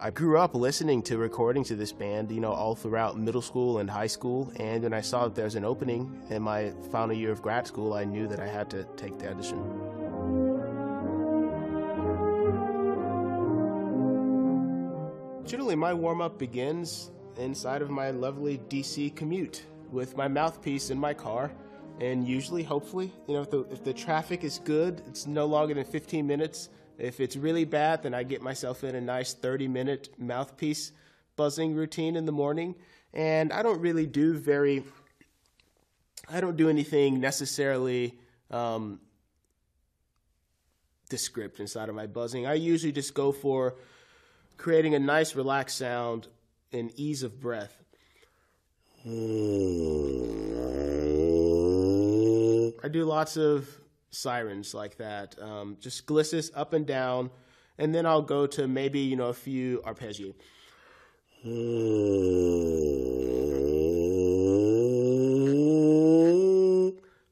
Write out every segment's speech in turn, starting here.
I grew up listening to recordings of this band, all throughout middle school and high school, and when I saw that there was an opening in my final year of grad school, I knew that I had to take the audition. Generally, my warm-up begins inside of my lovely DC commute with my mouthpiece in my car, and usually, hopefully, if the traffic is good, it's no longer than 15 minutes. If it's really bad, then I get myself in a nice 30-minute mouthpiece buzzing routine in the morning. And I don't really do anything necessarily descriptive inside of my buzzing. I usually just go for creating a nice relaxed sound and ease of breath. I do lots of sirens like that, just glisses up and down, and then I'll go to maybe, a few arpeggi.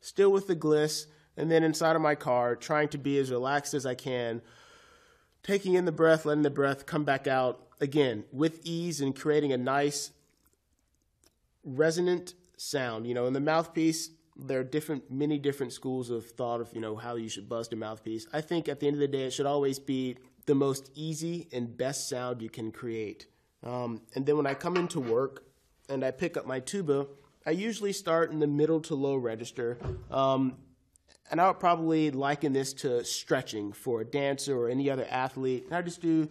Still with the gliss, and then inside of my car, trying to be as relaxed as I can, taking in the breath, letting the breath come back out, again, with ease and creating a nice resonant sound. In the mouthpiece, there are many different schools of thought of, how you should buzz the mouthpiece. I think at the end of the day, it should always be the most easy and best sound you can create. And then when I come into work and I pick up my tuba, I usually start in the middle to low register. And I would probably liken this to stretching for a dancer or any other athlete. And I just do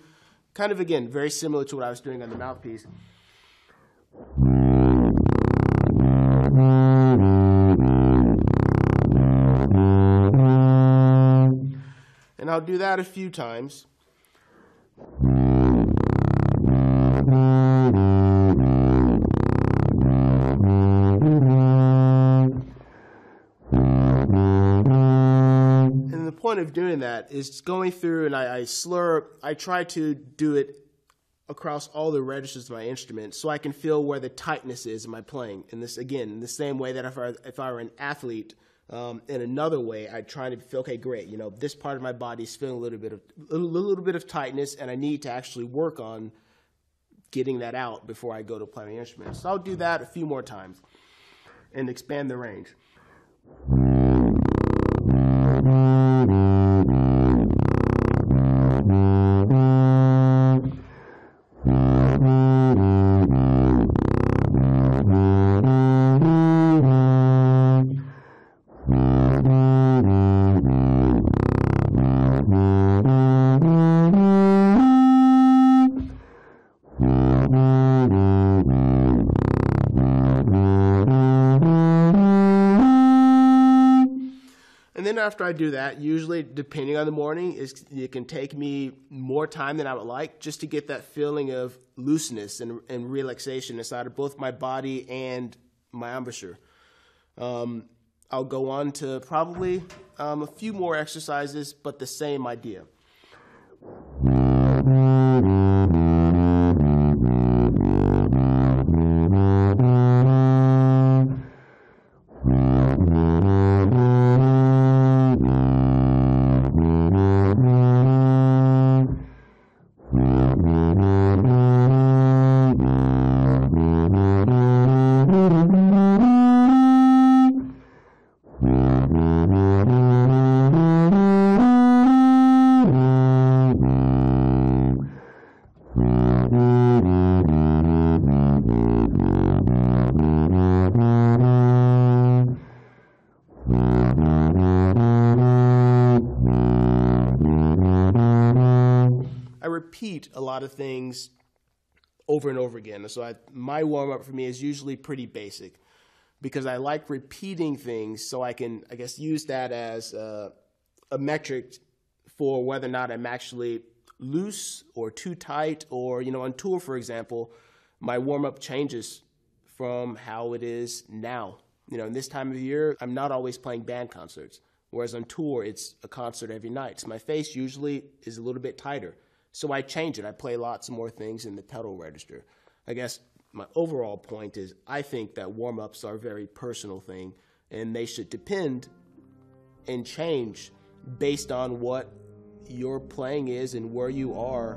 kind of, again, very similar to what I was doing on the mouthpiece. And I'll do that a few times. And the point of doing that is going through and I slur, I try to do it across all the registers of my instrument so I can feel where the tightness is in my playing. And this, again, in the same way that if I were an athlete, in another way, I try to feel, okay, great, this part of my body is feeling a little bit of tightness, and I need to actually work on getting that out before I go to play my instrument. So I'll do that a few more times and expand the range. And then after I do that, usually, depending on the morning, it can take me more time than I would like just to get that feeling of looseness and relaxation inside of both my body and my embouchure. I'll go on to probably a few more exercises, but the same idea. I repeat a lot of things over and over again. So my warm-up for me is usually pretty basic because I like repeating things so I can, I guess, use that as a metric for whether or not I'm actually loose or too tight or, on tour, for example, my warm-up changes from how it is now. In this time of year, I'm not always playing band concerts, whereas on tour, it's a concert every night. So my face usually is a little bit tighter. So I change it. I play lots more things in the pedal register. I guess my overall point is I think that warm-ups are a very personal thing, and they should depend and change based on what your playing is and where you are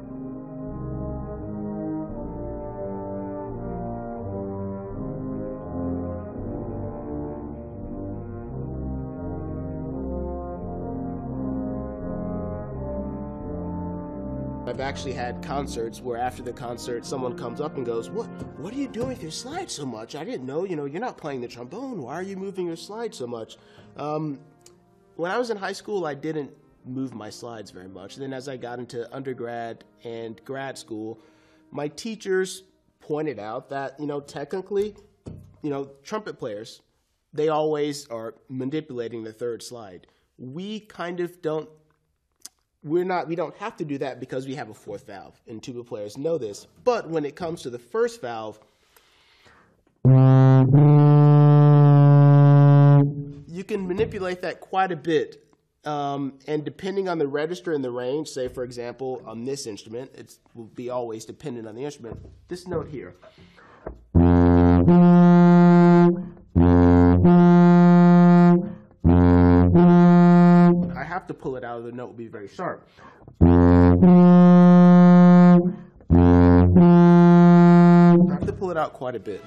I've actually had concerts where after the concert, someone comes up and goes, what are you doing with your slide so much? I didn't know, you're not playing the trombone. Why are you moving your slide so much? When I was in high school, I didn't move my slides very much. And then as I got into undergrad and grad school, my teachers pointed out that, technically, trumpet players, they always are manipulating the third slide. We kind of don't, we don't have to do that because we have a fourth valve, and tuba players know this. But when it comes to the first valve, you can manipulate that quite a bit. And depending on the register and the range, say for example, on this instrument, it will be always dependent on the instrument. This note here. I have to pull it out, or the note will be very sharp. I have to pull it out quite a bit.